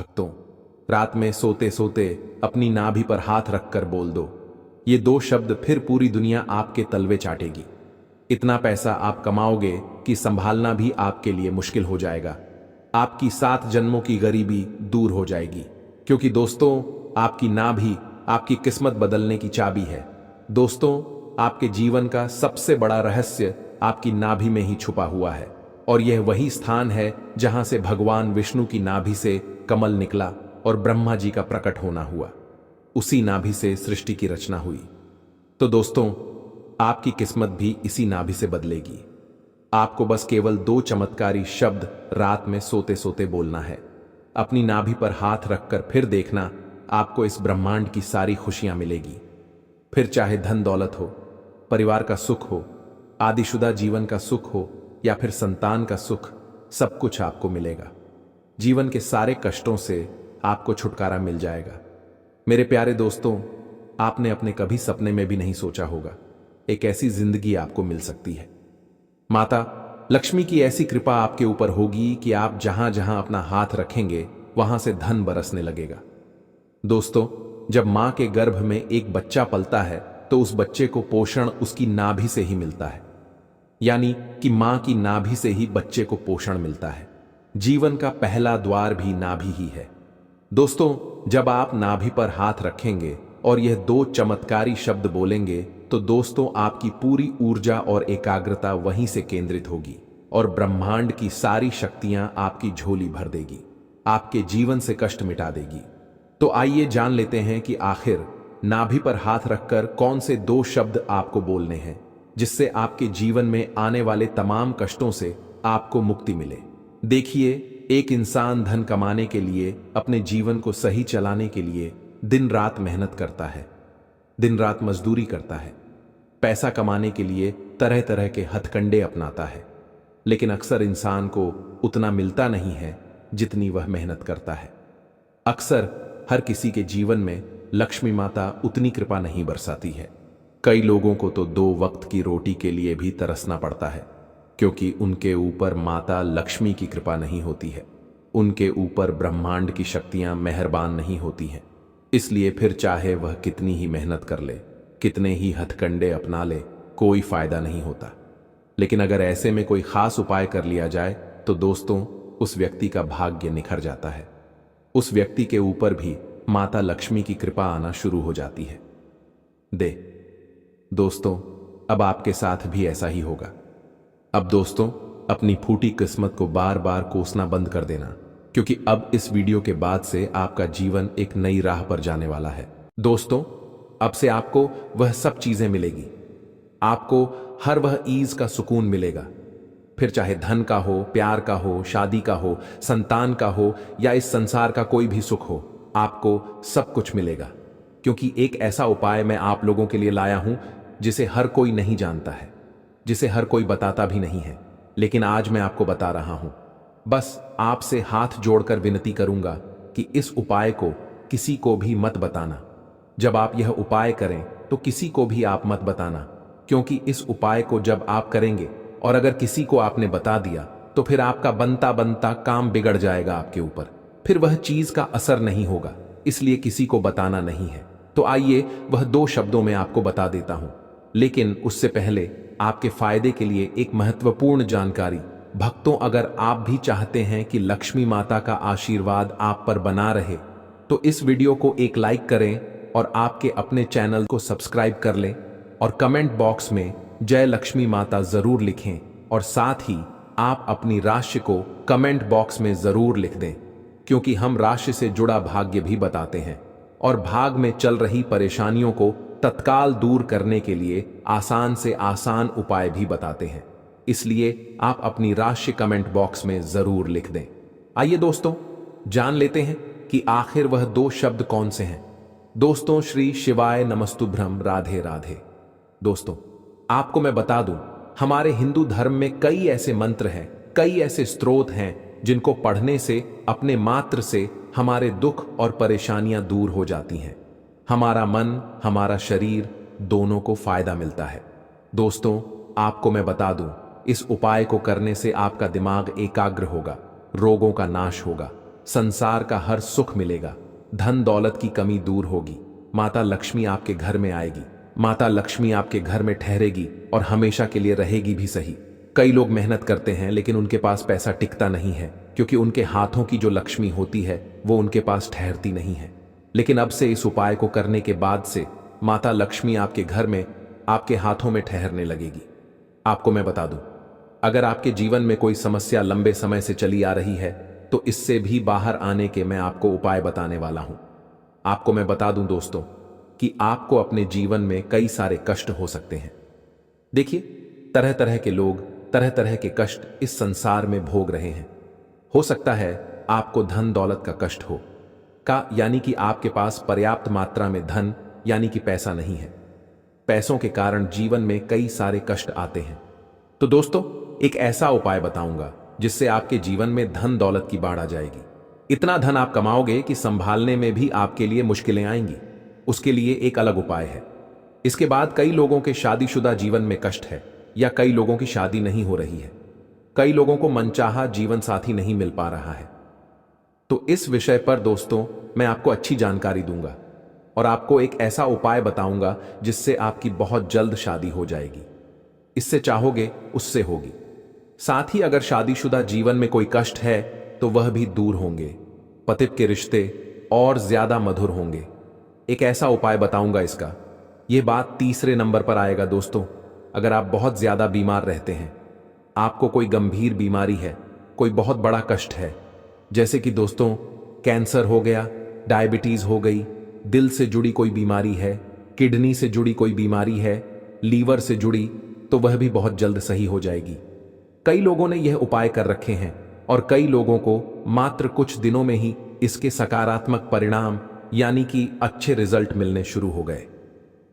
भक्तों, रात में सोते सोते अपनी नाभि पर हाथ रखकर बोल दो, ये दो शब्द फिर पूरी दुनिया आपके तलवे चाटेगी। इतना पैसा आप कमाओगे कि संभालना भी आपके लिए मुश्किल हो जाएगा। आपकी 7 जन्मों की गरीबी दूर हो जाएगी। क्योंकि दोस्तों, आपकी नाभि आपकी किस्मत बदलने की चाबी है। दोस्तों, आपके जीवन का सबसे बड़ा रहस्य आपकी नाभि में ही छुपा हुआ है। और यह वही स्थान है जहां से भगवान विष्णु की नाभि से कमल निकला और ब्रह्मा जी का प्रकट होना हुआ। उसी नाभि से सृष्टि की रचना हुई। तो दोस्तों, आपकी किस्मत भी इसी नाभि से बदलेगी। आपको बस केवल 2 चमत्कारी शब्द रात में सोते सोते बोलना है। अपनी नाभि पर हाथ रखकर फिर देखना, आपको इस ब्रह्मांड की सारी खुशियां मिलेगी। फिर चाहे धन दौलत हो, परिवार का सुख हो, आदिशुदा जीवन का सुख हो या फिर संतान का सुख, सब कुछ आपको मिलेगा। जीवन के सारे कष्टों से आपको छुटकारा मिल जाएगा। मेरे प्यारे दोस्तों, आपने अपने कभी सपने में भी नहीं सोचा होगा एक ऐसी जिंदगी आपको मिल सकती है। माता लक्ष्मी की ऐसी कृपा आपके ऊपर होगी कि आप जहां जहां अपना हाथ रखेंगे वहां से धन बरसने लगेगा। दोस्तों, जब मां के गर्भ में एक बच्चा पलता है तो उस बच्चे को पोषण उसकी नाभि से ही मिलता है। यानी कि मां की नाभि से ही बच्चे को पोषण मिलता है। जीवन का पहला द्वार भी नाभि ही है। दोस्तों, जब आप नाभि पर हाथ रखेंगे और यह 2 चमत्कारी शब्द बोलेंगे तो दोस्तों, आपकी पूरी ऊर्जा और एकाग्रता वहीं से केंद्रित होगी और ब्रह्मांड की सारी शक्तियां आपकी झोली भर देगी, आपके जीवन से कष्ट मिटा देगी। तो आइए जान लेते हैं कि आखिर नाभि पर हाथ रखकर कौन से 2 शब्द आपको बोलने हैं जिससे आपके जीवन में आने वाले तमाम कष्टों से आपको मुक्ति मिले। देखिए, एक इंसान धन कमाने के लिए, अपने जीवन को सही चलाने के लिए दिन रात मेहनत करता है, दिन रात मजदूरी करता है, पैसा कमाने के लिए तरह तरह के हथकंडे अपनाता है। लेकिन अक्सर इंसान को उतना मिलता नहीं है जितनी वह मेहनत करता है। अक्सर हर किसी के जीवन में लक्ष्मी माता उतनी कृपा नहीं बरसाती है। कई लोगों को तो 2 वक्त की रोटी के लिए भी तरसना पड़ता है, क्योंकि उनके ऊपर माता लक्ष्मी की कृपा नहीं होती है। उनके ऊपर ब्रह्मांड की शक्तियां मेहरबान नहीं होती हैं। इसलिए फिर चाहे वह कितनी ही मेहनत कर ले, कितने ही हथकंडे अपना ले, कोई फायदा नहीं होता। लेकिन अगर ऐसे में कोई खास उपाय कर लिया जाए तो दोस्तों, उस व्यक्ति का भाग्य निखर जाता है। उस व्यक्ति के ऊपर भी माता लक्ष्मी की कृपा आना शुरू हो जाती है। दोस्तों, अब आपके साथ भी ऐसा ही होगा। अब दोस्तों, अपनी फूटी किस्मत को बार बार कोसना बंद कर देना, क्योंकि अब इस वीडियो के बाद से आपका जीवन एक नई राह पर जाने वाला है। दोस्तों, अब से आपको वह सब चीजें मिलेगी। आपको हर वह ईज का सुकून मिलेगा। फिर चाहे धन का हो, प्यार का हो, शादी का हो, संतान का हो या इस संसार का कोई भी सुख हो, आपको सब कुछ मिलेगा। क्योंकि एक ऐसा उपाय मैं आप लोगों के लिए लाया हूं जिसे हर कोई नहीं जानता है, जिसे हर कोई बताता भी नहीं है, लेकिन आज मैं आपको बता रहा हूं। बस आपसे हाथ जोड़कर विनती करूंगा कि इस उपाय को किसी को भी मत बताना। जब आप यह उपाय करें तो किसी को भी आप मत बताना, क्योंकि इस उपाय को जब आप करेंगे और अगर किसी को आपने बता दिया तो फिर आपका बनता बनता काम बिगड़ जाएगा आपके ऊपर। फिर वह चीज का असर नहीं होगा, इसलिए किसी को बताना नहीं है। तो आइए वह 2 शब्दों में आपको बता देता हूं, लेकिन उससे पहले आपके फायदे के लिए एक महत्वपूर्ण जानकारी। भक्तों, अगर आप भी चाहते हैं कि लक्ष्मी माता का आशीर्वाद आप पर बना रहे तो इस वीडियो को एक लाइक करें और आपके अपने चैनल को सब्सक्राइब कर लें और कमेंट बॉक्स में जय लक्ष्मी माता जरूर लिखें और साथ ही आप अपनी राशि को कमेंट बॉक्स में जरूर लिख दें, क्योंकि हम राशि से जुड़ा भाग्य भी बताते हैं और भाग में चल रही परेशानियों को तत्काल दूर करने के लिए आसान से आसान उपाय भी बताते हैं। इसलिए आप अपनी राशि कमेंट बॉक्स में जरूर लिख दें। आइए दोस्तों, जान लेते हैं कि आखिर वह 2 शब्द कौन से हैं। दोस्तों, श्री शिवाय नमस्तुभ्रम, राधे राधे। दोस्तों, आपको मैं बता दूं, हमारे हिंदू धर्म में कई ऐसे मंत्र हैं, कई ऐसे स्तोत्र हैं जिनको पढ़ने से, अपने मात्र से हमारे दुख और परेशानियां दूर हो जाती हैं। हमारा मन, हमारा शरीर दोनों को फायदा मिलता है। दोस्तों, आपको मैं बता दूं, इस उपाय को करने से आपका दिमाग एकाग्र होगा, रोगों का नाश होगा, संसार का हर सुख मिलेगा, धन दौलत की कमी दूर होगी, माता लक्ष्मी आपके घर में आएगी, माता लक्ष्मी आपके घर में ठहरेगी और हमेशा के लिए रहेगी भी सही। कई लोग मेहनत करते हैं लेकिन उनके पास पैसा टिकता नहीं है, क्योंकि उनके हाथों की जो लक्ष्मी होती है वो उनके पास ठहरती नहीं है। लेकिन अब से इस उपाय को करने के बाद से माता लक्ष्मी आपके घर में, आपके हाथों में ठहरने लगेगी। आपको मैं बता दूं, अगर आपके जीवन में कोई समस्या लंबे समय से चली आ रही है तो इससे भी बाहर आने के मैं आपको उपाय बताने वाला हूं। आपको मैं बता दूं दोस्तों कि आपको अपने जीवन में कई सारे कष्ट हो सकते हैं। देखिए, तरह तरह के लोग तरह तरह के कष्ट इस संसार में भोग रहे हैं। हो सकता है आपको धन दौलत का कष्ट हो, यानी कि आपके पास पर्याप्त मात्रा में धन यानी कि पैसा नहीं है। पैसों के कारण जीवन में कई सारे कष्ट आते हैं। तो दोस्तों, एक ऐसा उपाय बताऊंगा जिससे आपके जीवन में धन दौलत की बाढ़ आ जाएगी। इतना धन आप कमाओगे कि संभालने में भी आपके लिए मुश्किलें आएंगी। उसके लिए एक अलग उपाय है। इसके बाद कई लोगों के शादीशुदा जीवन में कष्ट है, या कई लोगों की शादी नहीं हो रही है, कई लोगों को मनचाहा जीवन साथी नहीं मिल पा रहा है। तो इस विषय पर दोस्तों मैं आपको अच्छी जानकारी दूंगा और आपको एक ऐसा उपाय बताऊंगा जिससे आपकी बहुत जल्द शादी हो जाएगी। इससे चाहोगे उससे होगी। साथ ही अगर शादीशुदा जीवन में कोई कष्ट है तो वह भी दूर होंगे, पति के रिश्ते और ज्यादा मधुर होंगे। एक ऐसा उपाय बताऊंगा इसका। यह बात तीसरे नंबर पर आएगा दोस्तों। अगर आप बहुत ज्यादा बीमार रहते हैं, आपको कोई गंभीर बीमारी है, कोई बहुत बड़ा कष्ट है, जैसे कि दोस्तों कैंसर हो गया, डायबिटीज हो गई, दिल से जुड़ी कोई बीमारी है, किडनी से जुड़ी कोई बीमारी है, लीवर से जुड़ी, तो वह भी बहुत जल्द सही हो जाएगी। कई लोगों ने यह उपाय कर रखे हैं और कई लोगों को मात्र कुछ दिनों में ही इसके सकारात्मक परिणाम यानी कि अच्छे रिजल्ट मिलने शुरू हो गए।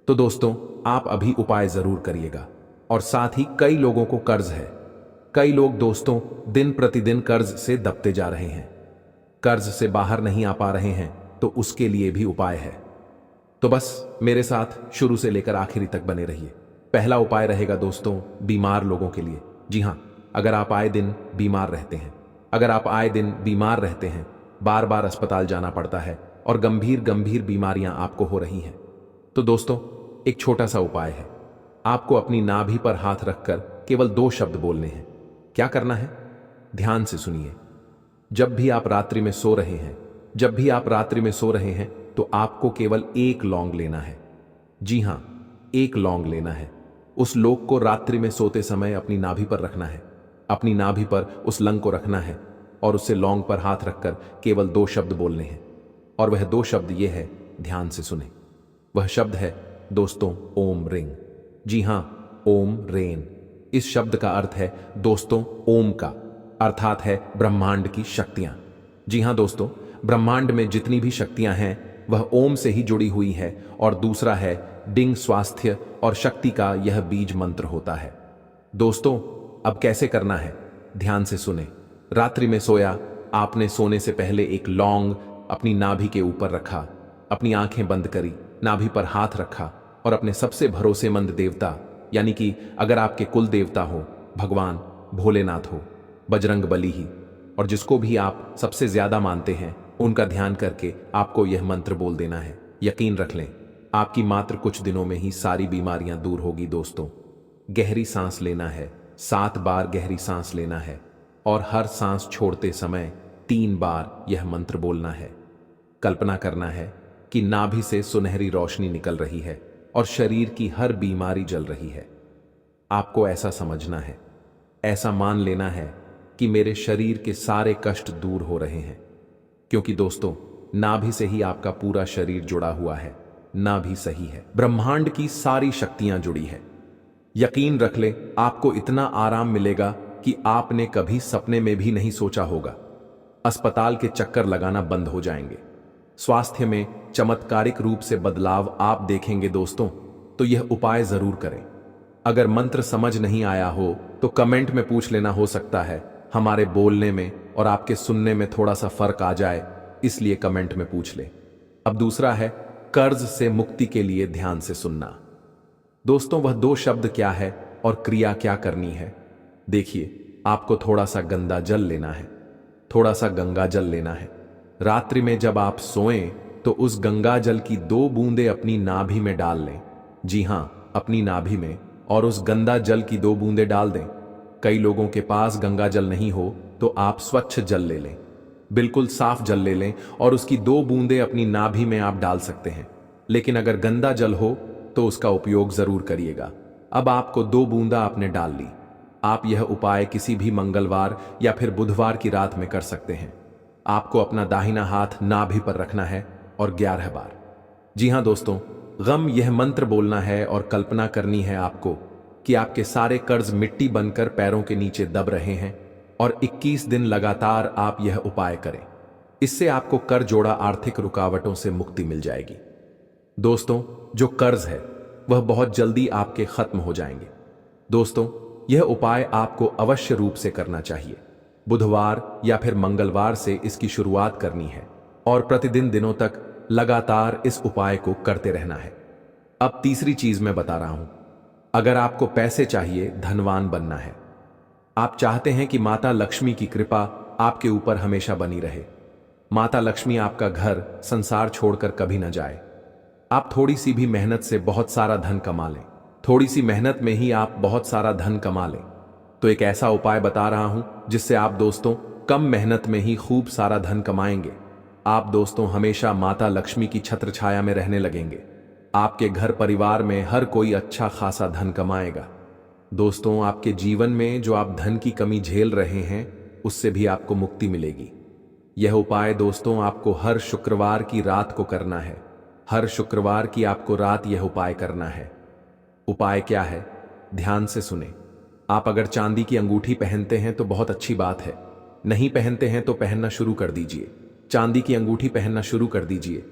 तो दोस्तों, आप अभी उपाय जरूर करिएगा। और साथ ही कई लोगों को कर्ज है। कई लोग दोस्तों दिन प्रतिदिन कर्ज से दबते जा रहे हैं, कर्ज से बाहर नहीं आ पा रहे हैं, तो उसके लिए भी उपाय है। तो बस मेरे साथ शुरू से लेकर आखिरी तक बने रहिए। पहला उपाय रहेगा दोस्तों बीमार लोगों के लिए। जी हां, अगर आप आए दिन बीमार रहते हैं, अगर आप आए दिन बीमार रहते हैं, बार बार अस्पताल जाना पड़ता है और गंभीर गंभीर बीमारियां आपको हो रही हैं, तो दोस्तों एक छोटा सा उपाय है। आपको अपनी नाभि पर हाथ रखकर केवल 2 शब्द बोलने हैं। क्या करना है? ध्यान से सुनिए। जब भी आप रात्रि में सो रहे हैं, जब भी आप रात्रि में सो रहे हैं, तो आपको केवल 1 लौंग लेना है। जी हां, 1 लौंग लेना है। उस लौंग को रात्रि में सोते समय अपनी नाभि पर रखना है। अपनी नाभि पर उस लंग को रखना है और उससे लौंग पर हाथ रखकर केवल 2 शब्द बोलने हैं। और वह 2 शब्द ये है, ध्यान से सुने। वह शब्द है दोस्तों ओम रिंग। जी हां, ओम रेन। इस शब्द का अर्थ है दोस्तों ओम का, अर्थात है ब्रह्मांड की शक्तियां। जी हां दोस्तों, ब्रह्मांड में जितनी भी शक्तियां हैं वह ओम से ही जुड़ी हुई है। और दूसरा है डिंग, स्वास्थ्य और शक्ति का यह बीज मंत्र होता है। दोस्तों अब कैसे करना है, ध्यान से सुने। रात्रि में सोया, आपने सोने से पहले 1 लौंग अपनी नाभि के ऊपर रखा, अपनी आंखें बंद करी, नाभि पर हाथ रखा और अपने सबसे भरोसेमंद देवता, यानी कि अगर आपके कुल देवता हो, भगवान भोलेनाथ हो, बजरंग बली ही, और जिसको भी आप सबसे ज्यादा मानते हैं, उनका ध्यान करके आपको यह मंत्र बोल देना है। यकीन रख लें, आपकी मात्र कुछ दिनों में ही सारी बीमारियां दूर होगी। दोस्तों गहरी सांस लेना है, 7 बार गहरी सांस लेना है और हर सांस छोड़ते समय 3 बार यह मंत्र बोलना है। कल्पना करना है कि नाभि से सुनहरी रोशनी निकल रही है और शरीर की हर बीमारी जल रही है। आपको ऐसा समझना है, ऐसा मान लेना है कि मेरे शरीर के सारे कष्ट दूर हो रहे हैं, क्योंकि दोस्तों नाभि से ही आपका पूरा शरीर जुड़ा हुआ है। नाभि सही है, ब्रह्मांड की सारी शक्तियां जुड़ी है। यकीन रख ले, आपको इतना आराम मिलेगा कि आपने कभी सपने में भी नहीं सोचा होगा। अस्पताल के चक्कर लगाना बंद हो जाएंगे। स्वास्थ्य में चमत्कारिक रूप से बदलाव आप देखेंगे। दोस्तों तो यह उपाय जरूर करें। अगर मंत्र समझ नहीं आया हो तो कमेंट में पूछ लेना, हो सकता है हमारे बोलने में और आपके सुनने में थोड़ा सा फर्क आ जाए, इसलिए कमेंट में पूछ ले। अब दूसरा है कर्ज से मुक्ति के लिए ध्यान से सुनना। दोस्तों वह 2 शब्द क्या है और क्रिया क्या करनी है? देखिए, आपको थोड़ा सा गंदा जल लेना है, थोड़ा सा गंगा जल लेना है रात्रि में जब आप सोएं तो उस गंगा जल की 2 बूंदें अपनी नाभि में डाल लें। जी हाँ, अपनी नाभि में, और उस गंदा जल की 2 बूंदें डाल दें। कई लोगों के पास गंगा जल नहीं हो तो आप स्वच्छ जल ले लें, बिल्कुल साफ जल ले लें और उसकी 2 बूंदें अपनी नाभि में आप डाल सकते हैं। लेकिन अगर गंदा जल हो तो उसका उपयोग जरूर करिएगा। अब आपको 2 बूंदा आपने डाल ली। आप यह उपाय किसी भी मंगलवार या फिर बुधवार की रात में कर सकते हैं। आपको अपना दाहिना हाथ नाभि पर रखना है और 11 बार। जी हाँ दोस्तों, गम यह मंत्र बोलना है और कल्पना करनी है आपको कि आपके सारे कर्ज मिट्टी बनकर पैरों के नीचे दब रहे हैं, और 21 दिन लगातार आप यह उपाय करें। इससे आपको कर जोड़ा आर्थिक रुकावटों से मुक्ति मिल जाएगी। दोस्तों, जो कर्ज है वह बहुत जल्दी आपके खत्म हो जाएंगे। दोस्तों, यह उपाय आपको अवश्य रूप से करना चाहिए। बुधवार या फिर मंगलवार से इसकी शुरुआत करनी है और प्रतिदिन दिनों तक लगातार इस उपाय को करते रहना है। अब तीसरी चीज मैं बता रहा हूं। अगर आपको पैसे चाहिए, धनवान बनना है, आप चाहते हैं कि माता लक्ष्मी की कृपा आपके ऊपर हमेशा बनी रहे, माता लक्ष्मी आपका घर संसार छोड़कर कभी न जाए, आप थोड़ी सी भी मेहनत से बहुत सारा धन कमा लें, थोड़ी सी मेहनत में ही आप बहुत सारा धन कमा लें, तो एक ऐसा उपाय बता रहा हूं जिससे आप दोस्तों कम मेहनत में ही खूब सारा धन कमाएंगे। आप दोस्तों हमेशा माता लक्ष्मी की छत्र छाया में रहने लगेंगे। आपके घर परिवार में हर कोई अच्छा खासा धन कमाएगा। दोस्तों, आपके जीवन में जो आप धन की कमी झेल रहे हैं उससे भी आपको मुक्ति मिलेगी। यह उपाय दोस्तों आपको हर शुक्रवार की रात को करना है। हर शुक्रवार की आपको रात यह उपाय करना है। उपाय क्या है, ध्यान से सुने। आप अगर चांदी की अंगूठी पहनते हैं तो बहुत अच्छी बात है, नहीं पहनते हैं तो पहनना शुरू कर दीजिए। चांदी की अंगूठी पहनना शुरू कर दीजिए।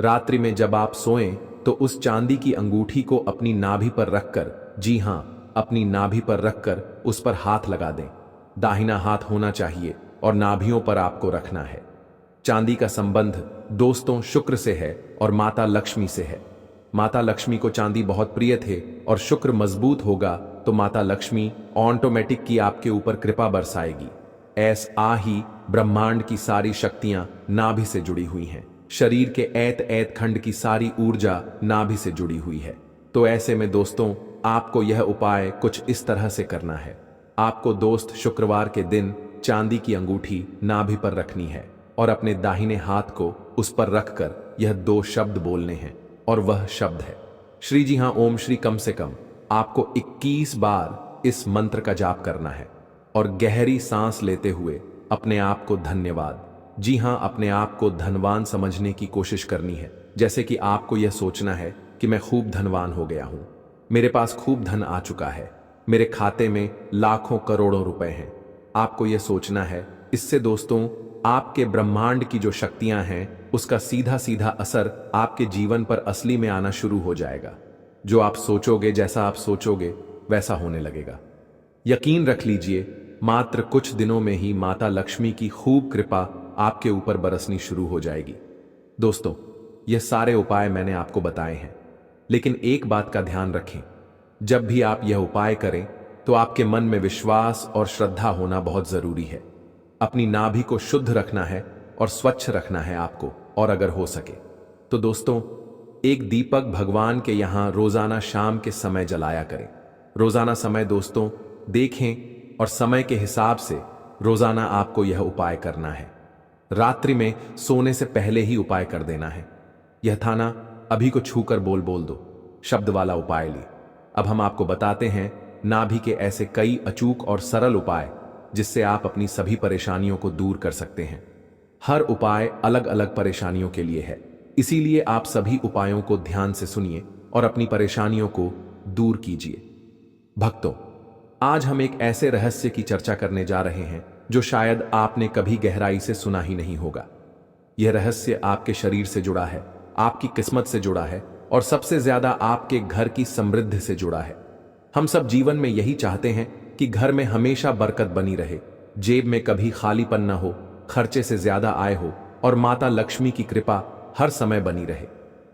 रात्रि में जब आप सोएं तो उस चांदी की अंगूठी को अपनी नाभि पर रखकर, जी हां, अपनी नाभि पर रखकर उस पर हाथ लगा दें। दाहिना हाथ होना चाहिए और नाभियों पर आपको रखना है। चांदी का संबंध दोस्तों शुक्र से है और माता लक्ष्मी से है। माता लक्ष्मी को चांदी बहुत प्रिय थे और शुक्र मजबूत होगा तो माता लक्ष्मी ऑटोमेटिक की आपके ऊपर कृपा बरसाएगी। ऐसा ही ब्रह्मांड की सारी शक्तियां नाभि से जुड़ी हुई हैं। शरीर के ऐत ऐत खंड की सारी ऊर्जा नाभि से जुड़ी हुई है। तो ऐसे में दोस्तों आपको यह उपाय कुछ इस तरह से करना है। आपको दोस्त शुक्रवार के दिन चांदी की अंगूठी नाभि पर रखनी है और अपने दाहिने हाथ को उस पर रखकर यह 2 शब्द बोलने हैं, और वह शब्द है श्री। जी हां, ओम श्री। कम से कम आपको 21 बार इस मंत्र का जाप करना है और गहरी सांस लेते हुए अपने आप को धन्यवाद, जी हां, अपने आप को धनवान समझने की कोशिश करनी है। जैसे कि आपको यह सोचना है कि मैं खूब धनवान हो गया हूं, मेरे पास खूब धन आ चुका है, मेरे खाते में लाखों करोड़ों रुपए हैं। आपको यह सोचना है। इससे दोस्तों आपके ब्रह्मांड की जो शक्तियां हैं उसका सीधा सीधा असर आपके जीवन पर असली में आना शुरू हो जाएगा। जो आप सोचोगे, जैसा आप सोचोगे वैसा होने लगेगा। यकीन रख लीजिए, मात्र कुछ दिनों में ही माता लक्ष्मी की खूब कृपा आपके ऊपर बरसनी शुरू हो जाएगी। दोस्तों, ये सारे उपाय मैंने आपको बताए हैं, लेकिन एक बात का ध्यान रखें। जब भी आप यह उपाय करें तो आपके मन में विश्वास और श्रद्धा होना बहुत जरूरी है। अपनी नाभि को शुद्ध रखना है और स्वच्छ रखना है आपको, और अगर हो सके तो दोस्तों एक दीपक भगवान के यहां रोजाना शाम के समय जलाया करें। रोजाना समय दोस्तों देखें और समय के हिसाब से रोजाना आपको यह उपाय करना है। रात्रि में सोने से पहले ही उपाय कर देना है। यह था ना, अभी को छूकर बोल बोल दो शब्द वाला उपाय ली। अब हम आपको बताते हैं नाभि के ऐसे कई अचूक और सरल उपाय जिससे आप अपनी सभी परेशानियों को दूर कर सकते हैं। हर उपाय अलग अलग परेशानियों के लिए है, इसीलिए आप सभी उपायों को ध्यान से सुनिए और अपनी परेशानियों को दूर कीजिए। भक्तों, आज हम एक ऐसे रहस्य की चर्चा करने जा रहे हैं जो शायद आपने कभी गहराई से सुना ही नहीं होगा। यह रहस्य आपके शरीर से जुड़ा है, आपकी किस्मत से जुड़ा है और सबसे ज्यादा आपके घर की समृद्धि से जुड़ा है। हम सब जीवन में यही चाहते हैं कि घर में हमेशा बरकत बनी रहे, जेब में कभी खालीपन न हो, खर्चे से ज्यादा आय हो और माता लक्ष्मी की कृपा हर समय बनी रहे।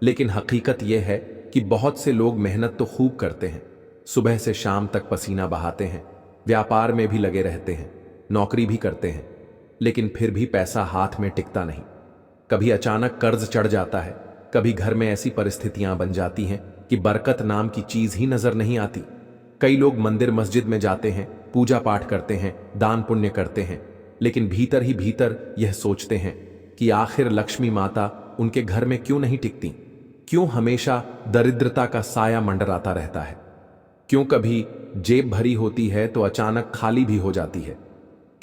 लेकिन हकीकत यह है कि बहुत से लोग मेहनत तो खूब करते हैं, सुबह से शाम तक पसीना बहाते हैं, व्यापार में भी लगे रहते हैं, नौकरी भी करते हैं, लेकिन फिर भी पैसा हाथ में टिकता नहीं। कभी अचानक कर्ज चढ़ जाता है, कभी घर में ऐसी परिस्थितियां बन जाती हैं कि बरकत नाम की चीज ही नजर नहीं आती। कई लोग मंदिर मस्जिद में जाते हैं, पूजा पाठ करते हैं, दान पुण्य करते हैं, लेकिन भीतर ही भीतर यह सोचते हैं कि आखिर लक्ष्मी माता उनके घर में क्यों नहीं टिकती, क्यों हमेशा दरिद्रता का साया मंडराता रहता है, क्यों कभी जेब भरी होती है तो अचानक खाली भी हो जाती है,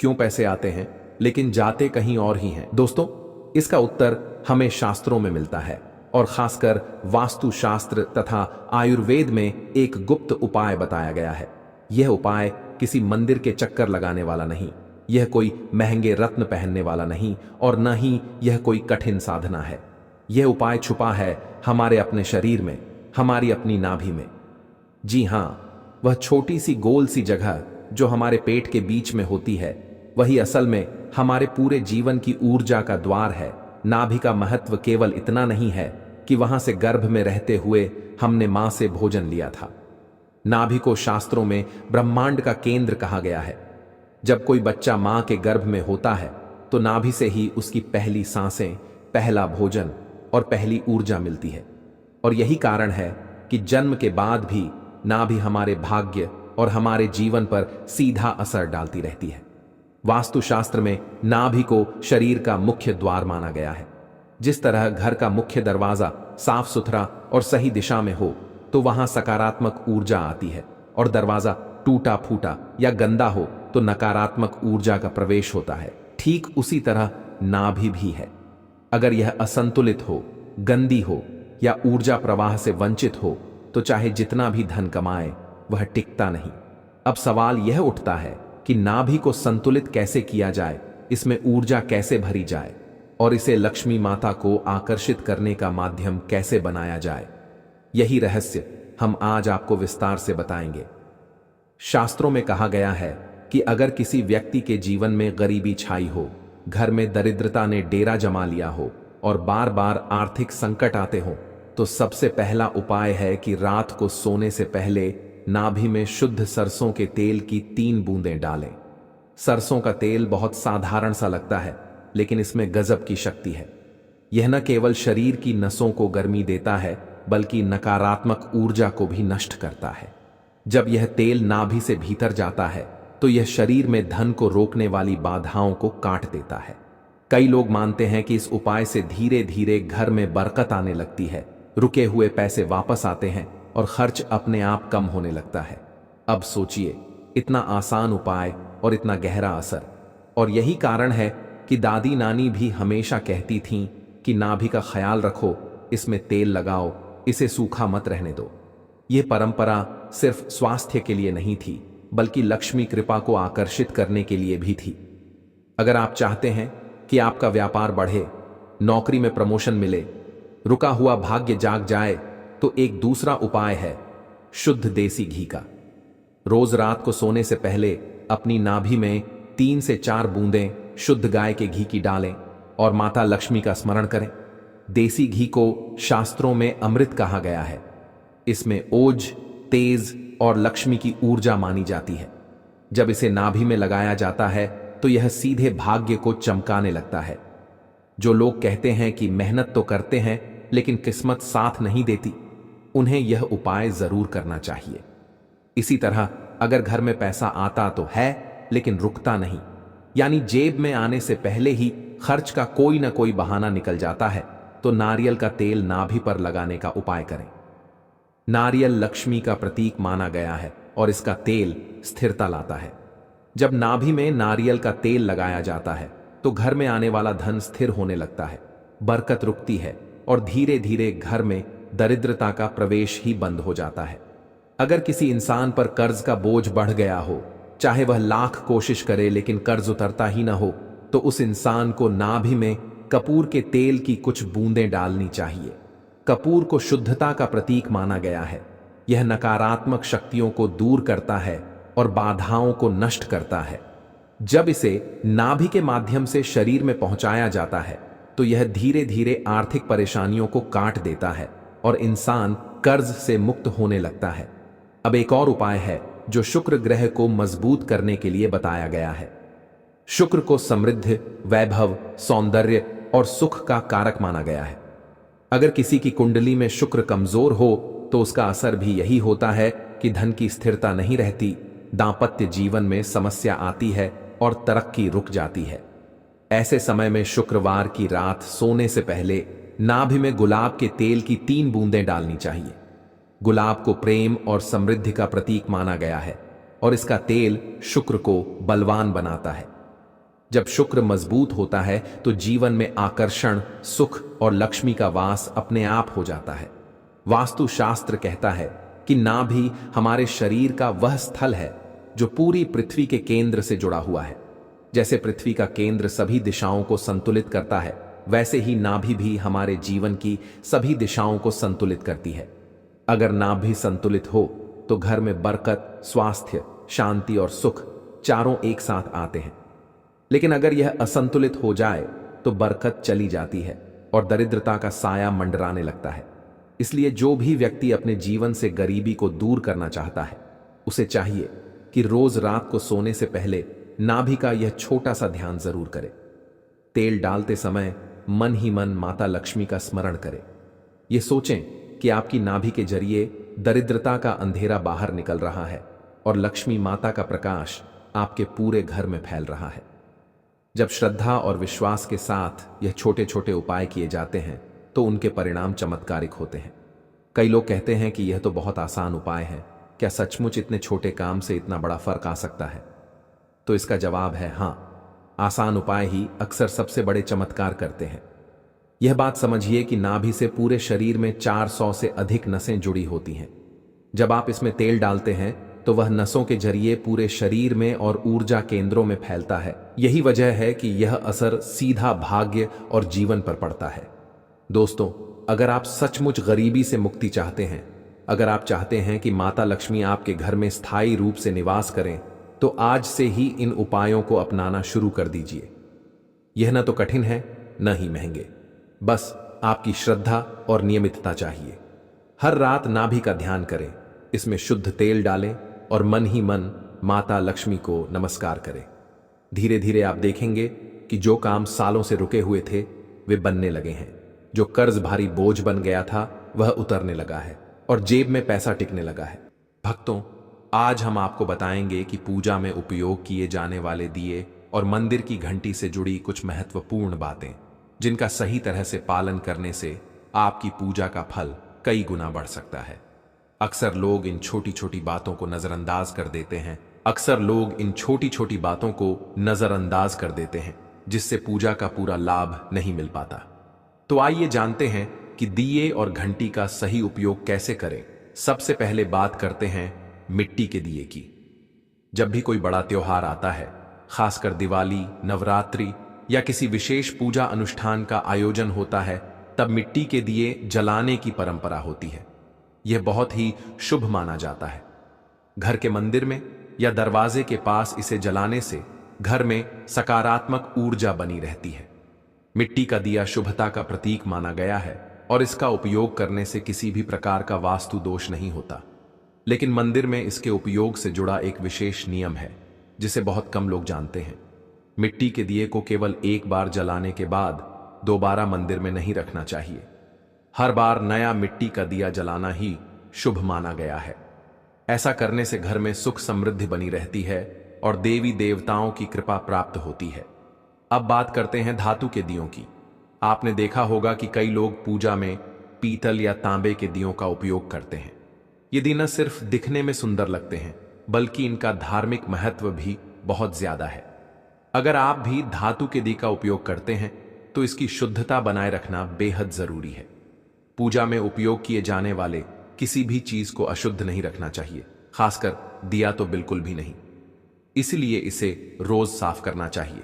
क्यों पैसे आते हैं लेकिन जाते कहीं और ही हैं। दोस्तों, इसका उत्तर हमें शास्त्रों में मिलता है और खासकर वास्तुशास्त्र तथा आयुर्वेद में एक गुप्त उपाय बताया गया है। यह उपाय किसी मंदिर के चक्कर लगाने वाला नहीं, यह कोई महंगे रत्न पहनने वाला नहीं और न ही यह कोई कठिन साधना है। यह उपाय छुपा है हमारे अपने शरीर में, हमारी अपनी नाभि में। जी हाँ, वह छोटी सी गोल सी जगह जो हमारे पेट के बीच में होती है, वही असल में हमारे पूरे जीवन की ऊर्जा का द्वार है। नाभि का महत्व केवल इतना नहीं है कि वहां से गर्भ में रहते हुए हमने मां से भोजन लिया था। नाभि को शास्त्रों में ब्रह्मांड का केंद्र कहा गया है। जब कोई बच्चा मां के गर्भ में होता है तो नाभि से ही उसकी पहली सांसें, पहला भोजन और पहली ऊर्जा मिलती है। और यही कारण है कि जन्म के बाद भी नाभि हमारे भाग्य और हमारे जीवन पर सीधा असर डालती रहती है। वास्तुशास्त्र में नाभि को शरीर का मुख्य द्वार माना गया है। जिस तरह घर का मुख्य दरवाजा साफ सुथरा और सही दिशा में हो तो वहां सकारात्मक ऊर्जा आती है, और दरवाजा टूटा फूटा या गंदा हो तो नकारात्मक ऊर्जा का प्रवेश होता है। ठीक उसी तरह नाभि भी है। अगर यह असंतुलित हो, गंदी हो या ऊर्जा प्रवाह से वंचित हो तो चाहे जितना भी धन कमाए वह टिकता नहीं। अब सवाल यह उठता है कि नाभि को संतुलित कैसे किया जाए, इसमें ऊर्जा कैसे भरी जाए और इसे लक्ष्मी माता को आकर्षित करने का माध्यम कैसे बनाया जाए। यही रहस्य हम आज आपको विस्तार से बताएंगे। शास्त्रों में कहा गया है कि अगर किसी व्यक्ति के जीवन में गरीबी छाई हो, घर में दरिद्रता ने डेरा जमा लिया हो और बार बार आर्थिक संकट आते हो, तो सबसे पहला उपाय है कि रात को सोने से पहले नाभि में शुद्ध सरसों के तेल की 3 बूंदें डालें। सरसों का तेल बहुत साधारण सा लगता है, लेकिन इसमें गजब की शक्ति है। यह न केवल शरीर की नसों को गर्मी देता है, बल्कि नकारात्मक ऊर्जा को भी नष्ट करता है। जब यह तेल नाभि से भीतर जाता है तो यह शरीर में धन को रोकने वाली बाधाओं को काट देता है। कई लोग मानते हैं कि इस उपाय से धीरे धीरे घर में बरकत आने लगती है, रुके हुए पैसे वापस आते हैं और खर्च अपने आप कम होने लगता है। अब सोचिए, इतना आसान उपाय और इतना गहरा असर। और यही कारण है कि दादी नानी भी हमेशा कहती थीं कि नाभि का ख्याल रखो, इसमें तेल लगाओ, इसे सूखा मत रहने दो। यह परंपरा सिर्फ स्वास्थ्य के लिए नहीं थी, बल्कि लक्ष्मी कृपा को आकर्षित करने के लिए भी थी। अगर आप चाहते हैं कि आपका व्यापार बढ़े, नौकरी में प्रमोशन मिले, रुका हुआ भाग्य जाग जाए, तो एक दूसरा उपाय है शुद्ध देसी घी का। रोज रात को सोने से पहले अपनी नाभि में 3 से 4 बूंदें शुद्ध गाय के घी की डालें और माता लक्ष्मी का स्मरण करें। देसी घी को शास्त्रों में अमृत कहा गया है। इसमें ओज, तेज और लक्ष्मी की ऊर्जा मानी जाती है। जब इसे नाभि में लगाया जाता है तो यह सीधे भाग्य को चमकाने लगता है। जो लोग कहते हैं कि मेहनत तो करते हैं लेकिन किस्मत साथ नहीं देती, उन्हें यह उपाय जरूर करना चाहिए। इसी तरह अगर घर में पैसा आता तो है लेकिन रुकता नहीं, यानी जेब में आने से पहले ही खर्च का कोई ना कोई बहाना निकल जाता है, तो नारियल का तेल नाभि पर लगाने का उपाय करें। नारियल लक्ष्मी का प्रतीक माना गया है और इसका तेल स्थिरता लाता है। जब नाभि में नारियल का तेल लगाया जाता है तो घर में आने वाला धन स्थिर होने लगता है, बरकत रुकती है और धीरे धीरे घर में दरिद्रता का प्रवेश ही बंद हो जाता है। अगर किसी इंसान पर कर्ज का बोझ बढ़ गया हो, चाहे वह लाख कोशिश करे लेकिन कर्ज उतरता ही ना हो, तो उस इंसान को नाभि में कपूर के तेल की कुछ बूंदें डालनी चाहिए। कपूर को शुद्धता का प्रतीक माना गया है। यह नकारात्मक शक्तियों को दूर करता है और बाधाओं को नष्ट करता है। जब इसे नाभि के माध्यम से शरीर में पहुंचाया जाता है तो यह धीरे धीरे आर्थिक परेशानियों को काट देता है और इंसान कर्ज से मुक्त होने लगता है। अब एक और उपाय है जो शुक्र ग्रह को मजबूत करने के लिए बताया गया है। शुक्र को समृद्धि, वैभव, सौंदर्य और सुख का कारक माना गया है। अगर किसी की कुंडली में शुक्र कमजोर हो तो उसका असर भी यही होता है कि धन की स्थिरता नहीं रहती, दांपत्य जीवन में समस्या आती है और तरक्की रुक जाती है। ऐसे समय में शुक्रवार की रात सोने से पहले नाभि में गुलाब के तेल की 3 बूंदें डालनी चाहिए। गुलाब को प्रेम और समृद्धि का प्रतीक माना गया है और इसका तेल शुक्र को बलवान बनाता है। जब शुक्र मजबूत होता है तो जीवन में आकर्षण, सुख और लक्ष्मी का वास अपने आप हो जाता है। वास्तुशास्त्र कहता है कि नाभि हमारे शरीर का वह स्थल है जो पूरी पृथ्वी के केंद्र से जुड़ा हुआ है। जैसे पृथ्वी का केंद्र सभी दिशाओं को संतुलित करता है, वैसे ही नाभि भी हमारे जीवन की सभी दिशाओं को संतुलित करती है। अगर नाभि संतुलित हो तो घर में बरकत, स्वास्थ्य, शांति और सुख चारों एक साथ आते हैं। लेकिन अगर यह असंतुलित हो जाए तो बरकत चली जाती है और दरिद्रता का साया मंडराने लगता है। इसलिए जो भी व्यक्ति अपने जीवन से गरीबी को दूर करना चाहता है, उसे चाहिए कि रोज रात को सोने से पहले नाभि का यह छोटा सा ध्यान जरूर करे। तेल डालते समय मन ही मन माता लक्ष्मी का स्मरण करें। यह सोचें कि आपकी नाभि के जरिए दरिद्रता का अंधेरा बाहर निकल रहा है और लक्ष्मी माता का प्रकाश आपके पूरे घर में फैल रहा है। जब श्रद्धा और विश्वास के साथ यह छोटे छोटे उपाय किए जाते हैं तो उनके परिणाम चमत्कारिक होते हैं। कई लोग कहते हैं कि यह तो बहुत आसान उपाय है, क्या सचमुच इतने छोटे काम से इतना बड़ा फर्क आ सकता है? तो इसका जवाब है हाँ, आसान उपाय ही अक्सर सबसे बड़े चमत्कार करते हैं। यह बात समझिए कि नाभि से पूरे शरीर में 400 से अधिक नसें जुड़ी होती हैं। जब आप इसमें तेल डालते हैं तो वह नसों के जरिए पूरे शरीर में और ऊर्जा केंद्रों में फैलता है। यही वजह है कि यह असर सीधा भाग्य और जीवन पर पड़ता है। दोस्तों, अगर आप सचमुच गरीबी से मुक्ति चाहते हैं, अगर आप चाहते हैं कि माता लक्ष्मी आपके घर में स्थायी रूप से निवास करें, तो आज से ही इन उपायों को अपनाना शुरू कर दीजिए। यह न तो कठिन है, न ही महंगे, बस आपकी श्रद्धा और नियमितता चाहिए। हर रात नाभि का ध्यान करें, इसमें शुद्ध तेल डालें और मन ही मन माता लक्ष्मी को नमस्कार करें। धीरे धीरे आप देखेंगे कि जो काम सालों से रुके हुए थे वे बनने लगे हैं। जो कर्ज भारी बोझ बन गया था वह उतरने लगा है और जेब में पैसा टिकने लगा है। भक्तों, आज हम आपको बताएंगे कि पूजा में उपयोग किए जाने वाले दिए और मंदिर की घंटी से जुड़ी कुछ महत्वपूर्ण बातें, जिनका सही तरह से पालन करने से आपकी पूजा का फल कई गुना बढ़ सकता है। अक्सर लोग इन छोटी छोटी बातों को नजरअंदाज कर देते हैं, जिससे पूजा का पूरा लाभ नहीं मिल पाता। तो आइए जानते हैं कि दिए और घंटी का सही उपयोग कैसे करें। सबसे पहले बात करते हैं मिट्टी के दिए की। जब भी कोई बड़ा त्योहार आता है, खासकर दिवाली, नवरात्रि या किसी विशेष पूजा अनुष्ठान का आयोजन होता है, तब मिट्टी के दिए जलाने की परंपरा होती है। यह बहुत ही शुभ माना जाता है। घर के मंदिर में या दरवाजे के पास इसे जलाने से घर में सकारात्मक ऊर्जा बनी रहती है। मिट्टी का दिया शुभता का प्रतीक माना गया है और इसका उपयोग करने से किसी भी प्रकार का वास्तु दोष नहीं होता। लेकिन मंदिर में इसके उपयोग से जुड़ा एक विशेष नियम है जिसे बहुत कम लोग जानते हैं। मिट्टी के दिए को केवल एक बार जलाने के बाद दोबारा मंदिर में नहीं रखना चाहिए। हर बार नया मिट्टी का दिया जलाना ही शुभ माना गया है। ऐसा करने से घर में सुख समृद्धि बनी रहती है और देवी देवताओं की कृपा प्राप्त होती है। अब बात करते हैं धातु के दियों की। आपने देखा होगा कि कई लोग पूजा में पीतल या तांबे के दियों का उपयोग करते हैं। ये दिए न सिर्फ दिखने में सुंदर लगते हैं, बल्कि इनका धार्मिक महत्व भी बहुत ज्यादा है। अगर आप भी धातु के दिए का उपयोग करते हैं तो इसकी शुद्धता बनाए रखना बेहद जरूरी है। पूजा में उपयोग किए जाने वाले किसी भी चीज को अशुद्ध नहीं रखना चाहिए, खासकर दिया तो बिल्कुल भी नहीं। इसलिए इसे रोज साफ करना चाहिए।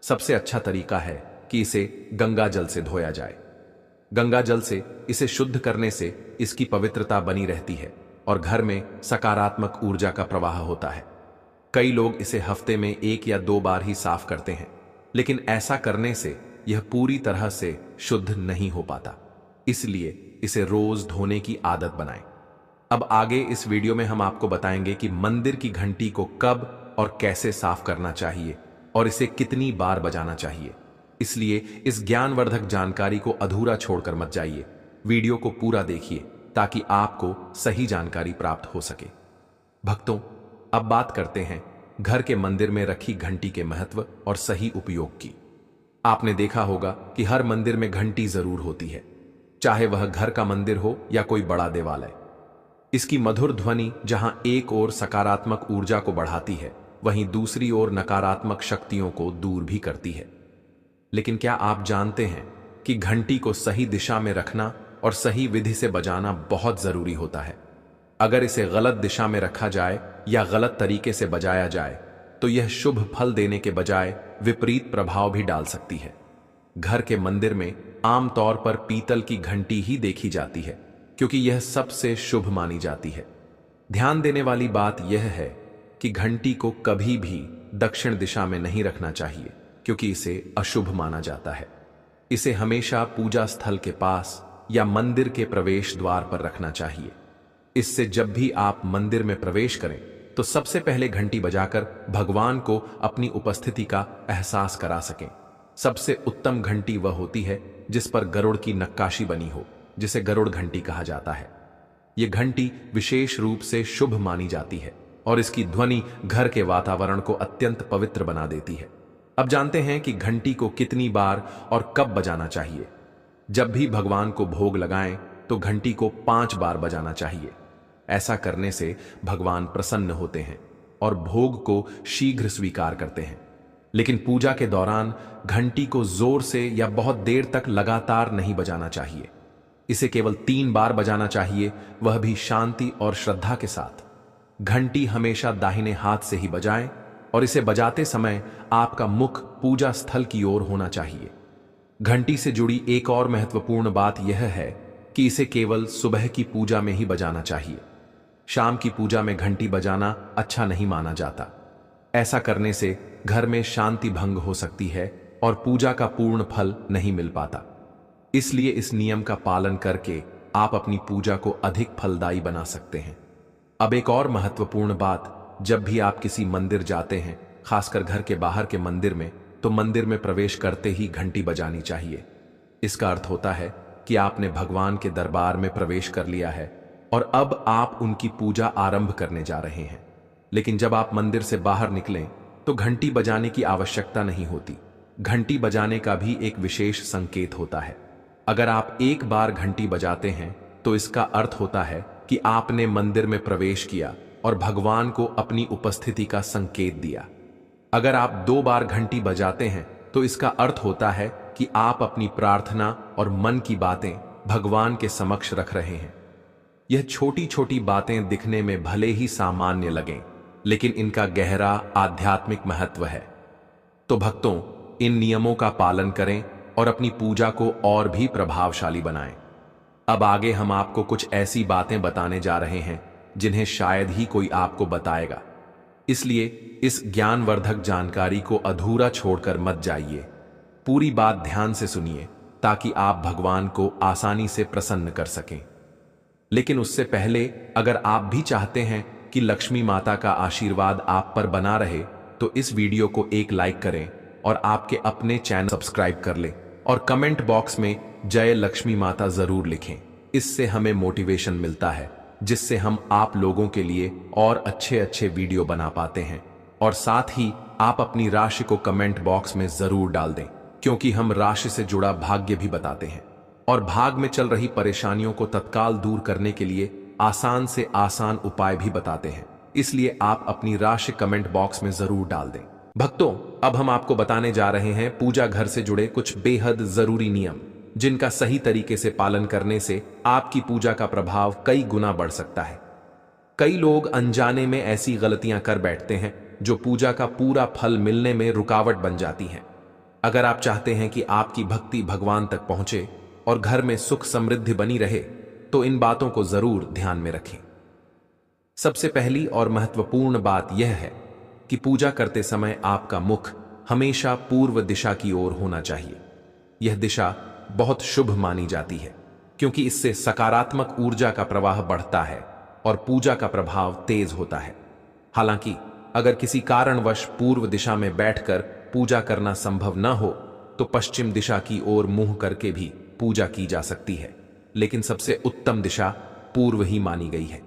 सबसे अच्छा तरीका है कि इसे गंगा जल से धोया जाए। गंगा जल से इसे शुद्ध करने से इसकी पवित्रता बनी रहती है और घर में सकारात्मक ऊर्जा का प्रवाह होता है। कई लोग इसे हफ्ते में 1 या 2 बार ही साफ करते हैं, लेकिन ऐसा करने से यह पूरी तरह से शुद्ध नहीं हो पाता। इसलिए इसे रोज धोने की आदत बनाएं। अब आगे इस वीडियो में हम आपको बताएंगे कि मंदिर की घंटी को कब और कैसे साफ करना चाहिए और इसे कितनी बार बजाना चाहिए। इसलिए इस ज्ञानवर्धक जानकारी को अधूरा छोड़कर मत जाइए। वीडियो को पूरा देखिए ताकि आपको सही जानकारी प्राप्त हो सके। भक्तों, अब बात करते हैं घर के मंदिर में रखी घंटी के महत्व और सही उपयोग की। आपने देखा होगा कि हर मंदिर में घंटी जरूर होती है, चाहे वह घर का मंदिर हो या कोई बड़ा देवालय। इसकी मधुर ध्वनि जहां एक ओर सकारात्मक ऊर्जा को बढ़ाती है, वहीं दूसरी ओर नकारात्मक शक्तियों को दूर भी करती है। लेकिन क्या आप जानते हैं कि घंटी को सही दिशा में रखना और सही विधि से बजाना बहुत जरूरी होता है। अगर इसे गलत दिशा में रखा जाए या गलत तरीके से बजाया जाए तो यह शुभ फल देने के बजाय विपरीत प्रभाव भी डाल सकती है। घर के मंदिर में आमतौर पर पीतल की घंटी ही देखी जाती है क्योंकि यह सबसे शुभ मानी जाती है। ध्यान देने वाली बात यह है कि घंटी को कभी भी दक्षिण दिशा में नहीं रखना चाहिए क्योंकि इसे अशुभ माना जाता है। इसे हमेशा पूजा स्थल के पास या मंदिर के प्रवेश द्वार पर रखना चाहिए। इससे जब भी आप मंदिर में प्रवेश करें तो सबसे पहले घंटी बजाकर भगवान को अपनी उपस्थिति का एहसास करा सकें। सबसे उत्तम घंटी वह होती है जिस पर गरुड़ की नक्काशी बनी हो, जिसे गरुड़ घंटी कहा जाता है। यह घंटी विशेष रूप से शुभ मानी जाती है और इसकी ध्वनि घर के वातावरण को अत्यंत पवित्र बना देती है। अब जानते हैं कि घंटी को कितनी बार और कब बजाना चाहिए। जब भी भगवान को भोग लगाएं तो घंटी को 5 बार बजाना चाहिए। ऐसा करने से भगवान प्रसन्न होते हैं और भोग को शीघ्र स्वीकार करते हैं। लेकिन पूजा के दौरान घंटी को जोर से या बहुत देर तक लगातार नहीं बजाना चाहिए। इसे केवल 3 बार बजाना चाहिए, वह भी शांति और श्रद्धा के साथ। घंटी हमेशा दाहिने हाथ से ही बजाएं और इसे बजाते समय आपका मुख पूजा स्थल की ओर होना चाहिए। घंटी से जुड़ी एक और महत्वपूर्ण बात यह है कि इसे केवल सुबह की पूजा में ही बजाना चाहिए। शाम की पूजा में घंटी बजाना अच्छा नहीं माना जाता। ऐसा करने से घर में शांति भंग हो सकती है और पूजा का पूर्ण फल नहीं मिल पाता। इसलिए इस नियम का पालन करके आप अपनी पूजा को अधिक फलदायी बना सकते हैं। अब एक और महत्वपूर्ण बात, जब भी आप किसी मंदिर जाते हैं, खासकर घर के बाहर के मंदिर में, तो मंदिर में प्रवेश करते ही घंटी बजानी चाहिए। इसका अर्थ होता है कि आपने भगवान के दरबार में प्रवेश कर लिया है और अब आप उनकी पूजा आरंभ करने जा रहे हैं। लेकिन जब आप मंदिर से बाहर निकलें तो घंटी बजाने की आवश्यकता नहीं होती। घंटी बजाने का भी एक विशेष संकेत होता है। अगर आप एक बार घंटी बजाते हैं तो इसका अर्थ होता है कि आपने मंदिर में प्रवेश किया और भगवान को अपनी उपस्थिति का संकेत दिया। अगर आप 2 बार घंटी बजाते हैं तो इसका अर्थ होता है कि आप अपनी प्रार्थना और मन की बातें भगवान के समक्ष रख रहे हैं। यह छोटी छोटी बातें दिखने में भले ही सामान्य लगें, लेकिन इनका गहरा आध्यात्मिक महत्व है। तो भक्तों, इन नियमों का पालन करें और अपनी पूजा को और भी प्रभावशाली बनाएं। अब आगे हम आपको कुछ ऐसी बातें बताने जा रहे हैं जिन्हें शायद ही कोई आपको बताएगा। इसलिए इस ज्ञानवर्धक जानकारी को अधूरा छोड़कर मत जाइए। पूरी बात ध्यान से सुनिए ताकि आप भगवान को आसानी से प्रसन्न कर सकें। लेकिन उससे पहले, अगर आप भी चाहते हैं कि लक्ष्मी माता का आशीर्वाद आप पर बना रहे, तो इस वीडियो को एक लाइक करें और आपके अपने चैनल सब्सक्राइब कर लें और कमेंट बॉक्स में जय लक्ष्मी माता जरूर लिखें। इससे हमें मोटिवेशन मिलता है, जिससे हम आप लोगों के लिए और अच्छे अच्छे वीडियो बना पाते हैं। और साथ ही आप अपनी राशि को कमेंट बॉक्स में जरूर डाल दें, क्योंकि हम राशि से जुड़ा भाग्य भी बताते हैं और भाग में चल रही परेशानियों को तत्काल दूर करने के लिए आसान से आसान उपाय भी बताते हैं। इसलिए आप अपनी राशि कमेंट बॉक्स में जरूर डाल दें। भक्तों, अब हम आपको बताने जा रहे हैं पूजा घर से जुड़े कुछ बेहद जरूरी नियम, जिनका सही तरीके से पालन करने से आपकी पूजा का प्रभाव कई गुना बढ़ सकता है। कई लोग अनजाने में ऐसी गलतियां कर बैठते हैं जो पूजा का पूरा फल मिलने में रुकावट बन जाती हैं। अगर आप चाहते हैं कि आपकी भक्ति भगवान तक पहुंचे और घर में सुख समृद्धि बनी रहे, तो इन बातों को जरूर ध्यान में रखें। सबसे पहली और महत्वपूर्ण बात यह है कि पूजा करते समय आपका मुख हमेशा पूर्व दिशा की ओर होना चाहिए। यह दिशा बहुत शुभ मानी जाती है क्योंकि इससे सकारात्मक ऊर्जा का प्रवाह बढ़ता है और पूजा का प्रभाव तेज होता है। हालांकि अगर किसी कारणवश पूर्व दिशा में बैठकर पूजा करना संभव न हो, तो पश्चिम दिशा की ओर मुंह करके भी पूजा की जा सकती है, लेकिन सबसे उत्तम दिशा पूर्व ही मानी गई है।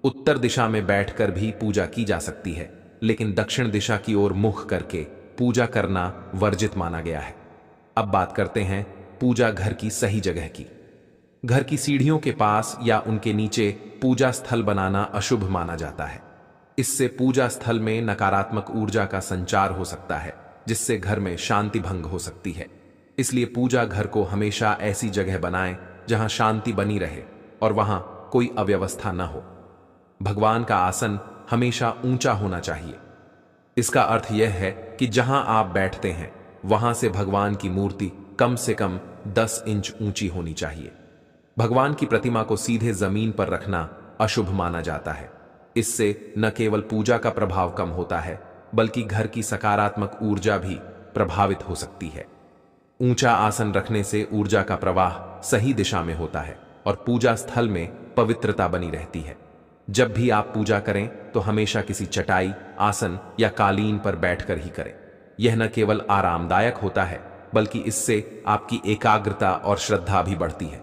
उत्तर दिशा में बैठकर भी पूजा की जा सकती है, लेकिन दक्षिण दिशा की ओर मुख करके पूजा करना वर्जित माना गया है। अब बात करते हैं पूजा घर की सही जगह की। घर की सीढ़ियों के पास या उनके नीचे पूजा स्थल बनाना अशुभ माना जाता है। इससे पूजा स्थल में नकारात्मक ऊर्जा का संचार हो सकता है, जिससे घर में शांति भंग हो सकती है। इसलिए पूजा घर को हमेशा ऐसी जगह बनाएं जहां शांति बनी रहे और वहां कोई अव्यवस्था न हो। भगवान का आसन हमेशा ऊंचा होना चाहिए। इसका अर्थ यह है कि जहां आप बैठते हैं वहां से भगवान की मूर्ति कम से कम 10 इंच ऊंची होनी चाहिए। भगवान की प्रतिमा को सीधे जमीन पर रखना अशुभ माना जाता है। इससे न केवल पूजा का प्रभाव कम होता है, बल्कि घर की सकारात्मक ऊर्जा भी प्रभावित हो सकती है। ऊंचा आसन रखने से ऊर्जा का प्रवाह सही दिशा में होता है और पूजा स्थल में पवित्रता बनी रहती है। जब भी आप पूजा करें तो हमेशा किसी चटाई, आसन या कालीन पर बैठकर ही करें। यह न केवल आरामदायक होता है, बल्कि इससे आपकी एकाग्रता और श्रद्धा भी बढ़ती है।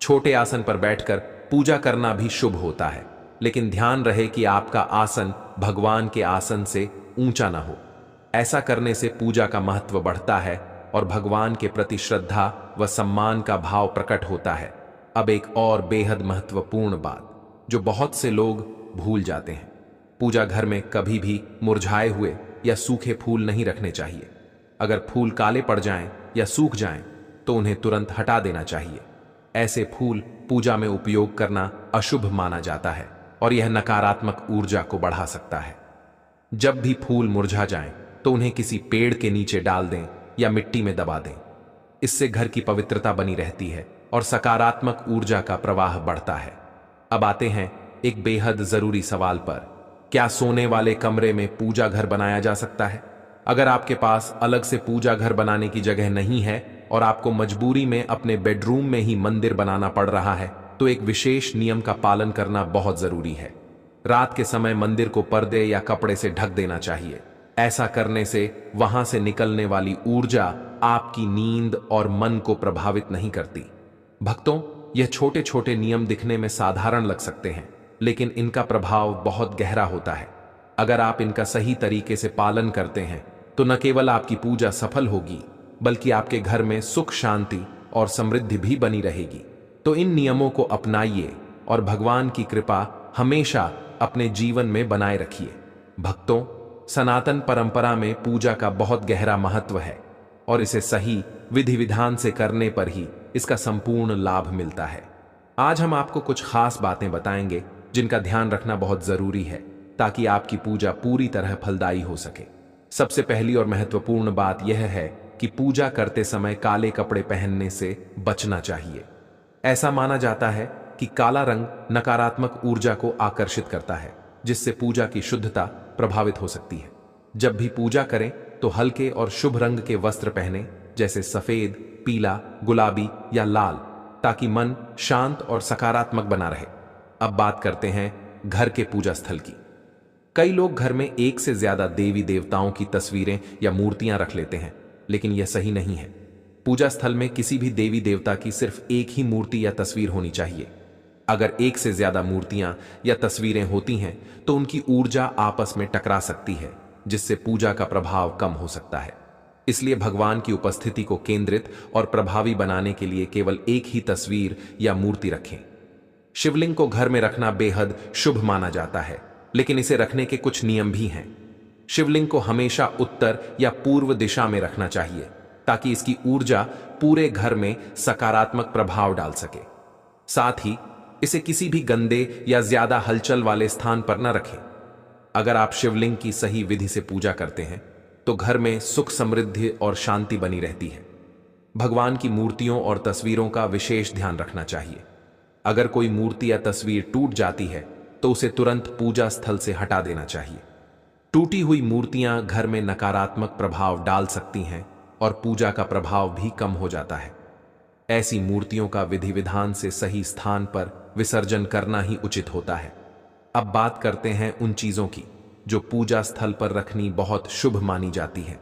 छोटे आसन पर बैठकर पूजा करना भी शुभ होता है, लेकिन ध्यान रहे कि आपका आसन भगवान के आसन से ऊंचा न हो। ऐसा करने से पूजा का महत्व बढ़ता है और भगवान के प्रति श्रद्धा व सम्मान का भाव प्रकट होता है। अब एक और बेहद महत्वपूर्ण बात जो बहुत से लोग भूल जाते हैं, पूजा घर में कभी भी मुरझाए हुए या सूखे फूल नहीं रखने चाहिए। अगर फूल काले पड़ जाएं या सूख जाएं तो उन्हें तुरंत हटा देना चाहिए। ऐसे फूल पूजा में उपयोग करना अशुभ माना जाता है और यह नकारात्मक ऊर्जा को बढ़ा सकता है। जब भी फूल मुरझा जाएं तो उन्हें किसी पेड़ के नीचे डाल दें या मिट्टी में दबा दें। इससे घर की पवित्रता बनी रहती है और सकारात्मक ऊर्जा का प्रवाह बढ़ता है। अब आते हैं एक बेहद जरूरी सवाल पर, क्या सोने वाले कमरे में पूजा घर बनाया जा सकता है? अगर आपके पास अलग से पूजा घर बनाने की जगह नहीं है और आपको मजबूरी में अपने बेडरूम में ही मंदिर बनाना पड़ रहा है, तो एक विशेष नियम का पालन करना बहुत जरूरी है। रात के समय मंदिर को पर्दे या कपड़े से ढक देना चाहिए। ऐसा करने से वहां से निकलने वाली ऊर्जा आपकी नींद और मन को प्रभावित नहीं करती। भक्तों, यह छोटे छोटे नियम दिखने में साधारण लग सकते हैं, लेकिन इनका प्रभाव बहुत गहरा होता है। अगर आप इनका सही तरीके से पालन करते हैं तो न केवल आपकी पूजा सफल होगी, बल्कि आपके घर में सुख, शांति और समृद्धि भी बनी रहेगी। तो इन नियमों को अपनाइए और भगवान की कृपा हमेशा अपने जीवन में बनाए रखिए। भक्तों, सनातन परंपरा में पूजा का बहुत गहरा महत्व है और इसे सही विधि विधान से करने पर ही इसका संपूर्ण लाभ मिलता है। आज हम आपको कुछ खास बातें बताएंगे जिनका ध्यान रखना बहुत जरूरी है ताकि आपकी पूजा पूरी तरह फलदायी हो सके। सबसे पहली और महत्वपूर्ण बात यह है कि पूजा करते समय काले कपड़े पहनने से बचना चाहिए। ऐसा माना जाता है कि काला रंग नकारात्मक ऊर्जा को आकर्षित करता है, जिससे पूजा की शुद्धता प्रभावित हो सकती है। जब भी पूजा करें तो हल्के और शुभ रंग के वस्त्र पहने, जैसे सफेद, पीला, गुलाबी या लाल, ताकि मन शांत और सकारात्मक बना रहे। अब बात करते हैं घर के पूजा स्थल की। कई लोग घर में एक से ज्यादा देवी देवताओं की तस्वीरें या मूर्तियां रख लेते हैं, लेकिन यह सही नहीं है। पूजा स्थल में किसी भी देवी देवता की सिर्फ एक ही मूर्ति या तस्वीर होनी चाहिए। अगर एक से ज्यादा मूर्तियां या तस्वीरें होती हैं तो उनकी ऊर्जा आपस में टकरा सकती है, जिससे पूजा का प्रभाव कम हो सकता है। इसलिए भगवान की उपस्थिति को केंद्रित और प्रभावी बनाने के लिए केवल एक ही तस्वीर या मूर्ति रखें। शिवलिंग को घर में रखना बेहद शुभ माना जाता है, लेकिन इसे रखने के कुछ नियम भी हैं। शिवलिंग को हमेशा उत्तर या पूर्व दिशा में रखना चाहिए ताकि इसकी ऊर्जा पूरे घर में सकारात्मक प्रभाव डाल सके। साथ ही इसे किसी भी गंदे या ज्यादा हलचल वाले स्थान पर न रखें। अगर आप शिवलिंग की सही विधि से पूजा करते हैं तो घर में सुख, समृद्धि और शांति बनी रहती है। भगवान की मूर्तियों और तस्वीरों का विशेष ध्यान रखना चाहिए। अगर कोई मूर्ति या तस्वीर टूट जाती है तो उसे तुरंत पूजा स्थल से हटा देना चाहिए। टूटी हुई मूर्तियां घर में नकारात्मक प्रभाव डाल सकती हैं और पूजा का प्रभाव भी कम हो जाता है। ऐसी मूर्तियों का विधि विधान से सही स्थान पर विसर्जन करना ही उचित होता है। अब बात करते हैं उन चीजों की जो पूजा स्थल पर रखनी बहुत शुभ मानी जाती है।